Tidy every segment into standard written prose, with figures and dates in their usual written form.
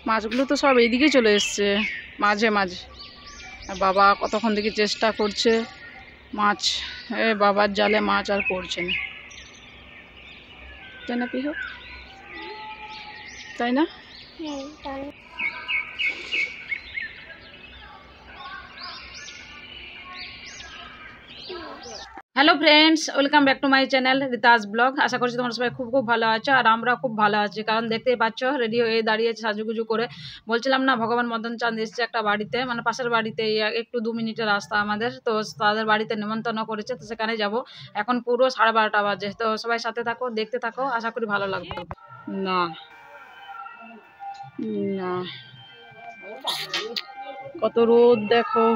মাছগুলো তো সব এইদিকে চলে এসছে মাঝে মাঝে। আর বাবা কতক্ষণ থেকে চেষ্টা করছে মাছ, বাবার জালে মাছ আর পড়ছে না, তাই না পিহু? তাই না? Hello friends, welcome back to my channel Rita's blog. আশা করছি তোমরা সবাই খুব খুব ভালো আছো, আর আমরা খুব ভালো আছি। কারণ দেখতেই পাচ্ছ রেডি হয়ে দাঁড়িয়েছে সাজুগুজু করে। বলছিলাম না ভগবান মদন চাঁদ এসছে একটা বাড়িতে, মানে পাশের বাড়িতে, একটু 2 মিনিটের রাস্তা আমাদের। তো তাদের বাড়িতে নিমন্ত্রণ করেছে, তো সেখানে যাব। এখন পুরো 12:30 বাজে। তো সবাই সাথে থাকো, দেখতে থাকো, আশা করি ভালো লাগবে। না না, কত রোদ দেখো।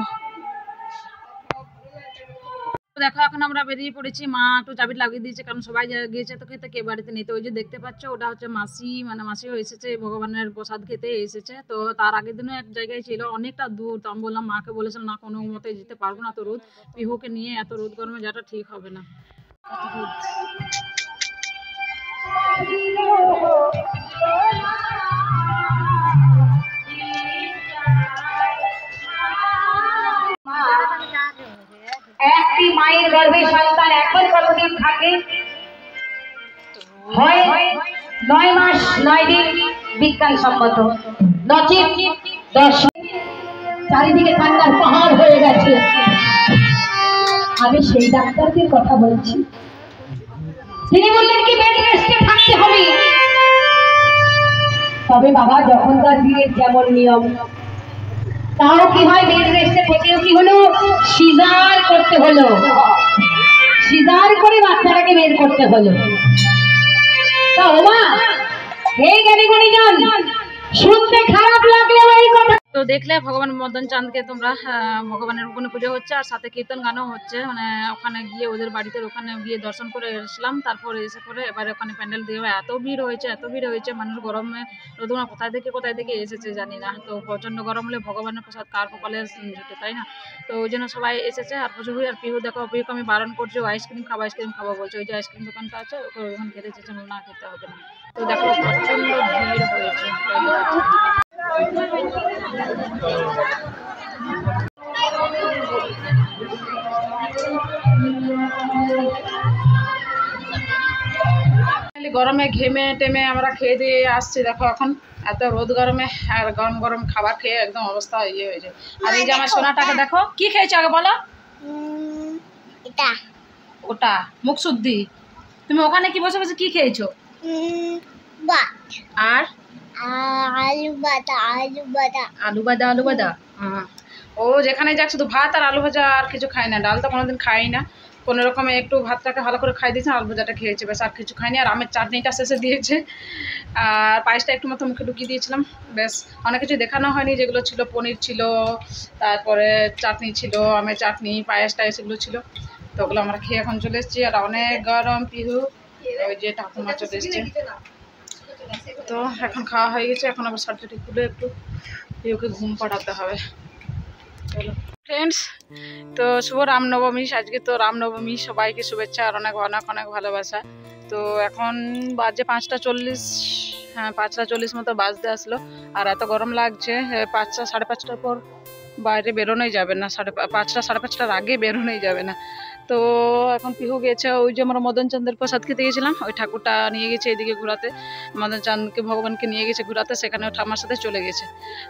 দেখো এখন আমরা বেরিয়ে পড়েছি। মা একটু চাবি লাগিয়ে দিয়েছে, কারণ সবাই গিয়েছে তো খেতে, কে বাড়িতে নেই। তো ওই যে দেখতে পাচ্ছ ওটা হচ্ছে মাসি, মানে মাসিও এসেছে, ভগবানের প্রসাদ খেতে এসেছে। তো তার আগের দিনও এক জায়গায় ছিল, অনেকটা দূর। তো আমি বললাম, মাকে বলেছিলাম না কোনো মতে যেতে পারবো না, তো রোদ, পিহুকে নিয়ে এত রোদ গরমে যাটা ঠিক হবে না। একটি মায়ের গর্ভে সন্তান এখন কতদিন থাকে? হয় 9 মাস 9 দিন বিজ্ঞানসম্মত, নচিত 10। চারিদিকে ঠান্ডার পাহাড় হয়ে গেছে। আমি সেই ডাক্তারদের কথা বলছি, তিনি বললেন কি বেড রেস্টে থাকতে হবে। তবে বাবা যখনকার দিনের যেমন নিয়ম, তাও কি হয় বেড রেস্টে থেকেও কি হলো, সিজার করতে হলো, সিজার করে বাচ্চাটাকে বের করতে হলো। তা ওমা এই জ্ঞানী গুণীজন, শুনতে খারাপ লাগলেও এই কথা। তো দেখলে ভগবান মদন চাঁদকে তোমরা, ভগবানের ওখানে পুজো হচ্ছে আর সাথে কীর্তন গানও হচ্ছে। মানে ওখানে গিয়ে ওদের বাড়িতে ওখানে গিয়ে দর্শন করে এসলাম। তারপরে এসে পরে এবারে ওখানে প্যান্ডেল দিয়ে এত ভিড় হয়েছে, এত ভিড় হয়েছে, মানুষ গরমে রোদনা কোথায় থেকে এসেছে জানি না। তো প্রচণ্ড গরম হলে ভগবানের প্রসাদ কার কপালে জুটে, তাই না? তো ওই জন্য সবাই এসেছে। আর প্রচুর ভিড়। আর পিহু দেখো, পিহুকে আমি বারণ করছি, ও আইসক্রিম খাবো বলছে। ওই যে আইসক্রিম দোকানটা আছে ওখানে খেতে চেয়েছে, না খেতে হবে না। তো দেখো প্রচণ্ড ভিড় হয়েছে। গরমে ঘেমে টেমে আমরা খেয়ে দিয়ে আসছি। দেখো এখন এত রোদ গরমে আর গরম গরম খাবার খেয়ে একদম অবস্থা ইয়ে হয়েছে। আর এই যে আমার সোনাটাকে দেখো, কি খেয়েছো আগে বলো? ওটা মুখ শুদ্ধি। তুমি ওখানে কি বসে বসে কি খেয়েছো? আর আলু ভাজা। ও যেখানে যাক শুধু ভাত আর আলু ভাজা, আর কিছু খায় না। ডাল তো কোনোদিন খাই না। কোনো রকমে একটু ভাতটাকে ভালো করে খাই দিয়েছে, আলু ভাজাটা খেয়েছে, ব্যাস আর কিছু খাইনি। আর আমের চাটনিটা শেষে দিয়েছে, আর পায়েসটা একটু মতো মুখে ঢুকিয়ে দিয়েছিলাম, ব্যাস। অনেক কিছু দেখানো হয়নি, যেগুলো ছিল পনির ছিল, তারপরে চাটনি ছিল, আমের চাটনি, পায়েসটা সেগুলো ছিল। তো ওগুলো আমরা খেয়ে এখন চলে এসেছি। আর অনেক গরম। পিহু ওই যে ঠাকুমা চলে এসছে। তো এখন খাওয়া হয়ে গেছে, এখন আবার সার্জারি খুলে একটু পিহুকে ঘুম পাড়াতে হবে। চলো ফ্রেন্ডস, তো শুভ রামনবমী। আজকে তো রামনবমী, সবাইকে শুভেচ্ছা আর অনেক অনেক অনেক ভালোবাসা। তো এখন বাজে 5:40, হ্যাঁ 5:40 মতো বাজতে আসলো। আর এত গরম লাগছে, 5টা 5:30টার পর বাইরে বেরোনোই যাবে না, 5টা 5:30টার আগে বেরোনোই যাবে না। তো এখন পিহু গেছে ওই যে আমরা মদন চাঁদের প্রসাদ খেতে গেছিলাম, ওই ঠাকুরটা নিয়ে গেছে এদিকে ঘোরাতে, মদন চাঁদকে ভগবানকে নিয়ে গেছে ঘোরাতে, সেখানে ঠাম্মার সাথে চলে গেছে।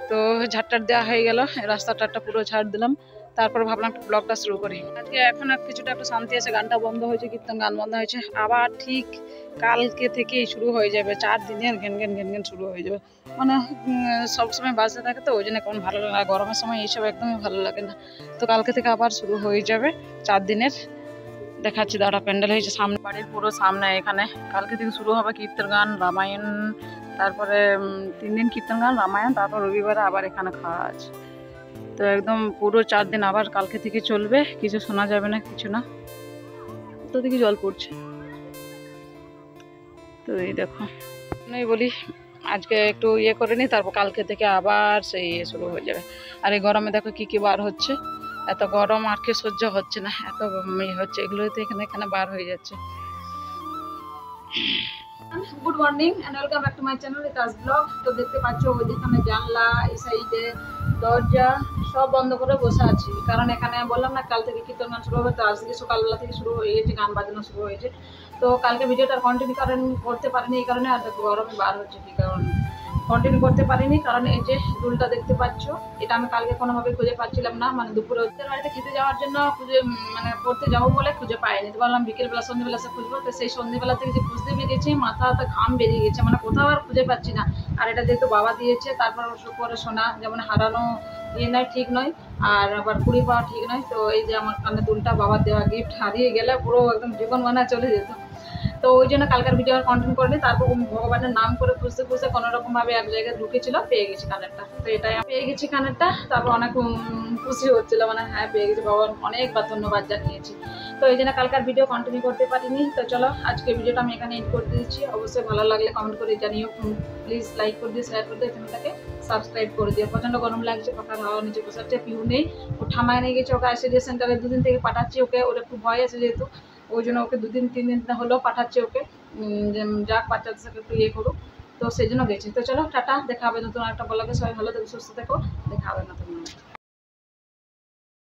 তো ঝাড়টার দেওয়া হয়ে গেল, রাস্তাটা পুরো ঝাড় দিলাম। তারপর ভাবলাম একটু ব্লগটা শুরু করি। আজকে এখন আর কিছুটা একটু শান্তি আছে, গানটা বন্ধ হয়েছে, কীর্তন গান বন্ধ হয়েছে। আবার ঠিক কালকে থেকেই শুরু হয়ে যাবে, 4 দিনের ঘেন ঘেন শুরু হয়ে যাবে। মানে সবসময় বাজতে থাকে, তো ওই জন্য কেমন ভালো লাগে না। গরমের সময় এইসব একদমই ভালো লাগে না। তো কালকে থেকে আবার শুরু হয়ে যাবে 4 দিনের। দেখাচ্ছি দাঁড়া, প্যান্ডেল হয়েছে সামনে, বাড়ির পুরো সামনে। এখানে কালকে থেকে শুরু হবে কীর্তন গান, রামায়ণ, তারপরে 3 দিন কীর্তন গান, রামায়ণ, তারপর রবিবারে আবার এখানে খাওয়া আছে। তো একদম পুরো 4 দিন আবার কালকে থেকে চলবে। কিছু শোনা যাবে না, কিছু না। তো দিকে জল পড়ছে। তো এই দেখো, আমি বলি আজকে একটু ইয়ে করে নি, তারপর কালকে থেকে আবার সেই শুরু হয়ে যাবে। আর এই গরমে দেখো কি বার হচ্ছে, এত গরম আর কি সহ্য হচ্ছে না, এত হচ্ছে, এগুলোতে এখানে এখানে বার হয়ে যাচ্ছে। Good morning and welcome back to my channel Rita's blog. তো দেখতে পাচ্ছ ওইদিকে আমি জানলা, এই সাইডে দরজা সব বন্ধ করে বসে আছি, কারণ এখানে বললাম না কাল থেকে কীর্তন গান শুরু হবে। তো আজ থেকে সকালবেলা থেকে শুরু হয়ে গেছে, গান বাজানো শুরু হয়েছে। তো কালকে ভিডিওটা কন্টিনিউ করতে পারিনি এই কারণে, আর গরমে বার হচ্ছে কি কারণ কন্টিনিউ করতে পারিনি, কারণ এই যে দুলটা দেখতে পাচ্ছ, এটা আমি কালকে কোনোভাবে খুঁজে পাচ্ছিলাম না, মানে দুপুরে ওদের বাড়িতে খেতে যাওয়ার জন্য খুঁজে মানে পড়তে যাবো বলে খুঁজে পাইনি। তো বললাম বিকেলবেলা সন্ধ্যেবেলা সে খুঁজবো। তো সেই সন্ধ্যেবেলা থেকে যে খুঁজতে বেরিয়েছি, মাথাতে ঘাম বেরিয়ে গেছে, মানে কোথাও আর খুঁজে পাচ্ছি না। আর এটা যেহেতু বাবা দিয়েছে, তারপর পরে শোনা যেমন হারানো নয়, ঠিক নয়, আর আবার কুড়ি পাওয়া ঠিক নয়। তো এই যে আমার কানে দুলটা বাবার দেওয়া গিফট হারিয়ে গেলে পুরো একদম জীবন মানা চলে যেত। তো ওই জন্য কালকার ভিডিও আর কন্টিনিউ করিনি। তারপর ভগবানের নাম করে খুঁজতে খুঁজতে কোনোরকমভাবে এক জায়গায় ঢুকেছিল, পেয়ে গেছি কানেরটা। তো এটাই পেয়ে গেছি কানেরটা, তারপর অনেক খুশি হচ্ছিল, মানে হ্যাঁ পেয়ে গেছি, বাবার অনেকবার ধন্যবাদ জানিয়েছি। তো এই জন্য কালকার ভিডিও কন্টিনিউ করতে পারিনি। তো চলো আজকে ভিডিওটা আমি এখানে এড করে দিচ্ছি। অবশ্যই ভালো লাগলে কমেন্ট করে জানিও, প্লিজ লাইক করে দিয়ে শেয়ার করে দিয়ে চ্যানেলটাকে সাবস্ক্রাইব করে দিও। প্রচণ্ড গরম লাগছে, পাখার হাওয়া নিচে বসে আছে, পিউ নেই, ও ঠামায় নিয়ে গেছে, ওকে আইসিডিএস সেন্টারে 2 দিন থেকে পাঠাচ্ছি। ওর একটু ভয় আছে যেহেতু, ওই জন্য ওকে 2 দিন 3 দিন হলেও পাঠাচ্ছে ওকে, যাক বাচ্চাদের সাথে একটু ইয়ে করুক। তো সেই জন্য গেছি। তো চলো টাটা, দেখা হবে নতুন একটা ব্লগে। সবাই ভালো থেকো, সুস্থ থেকো, দেখা হবে নতুন।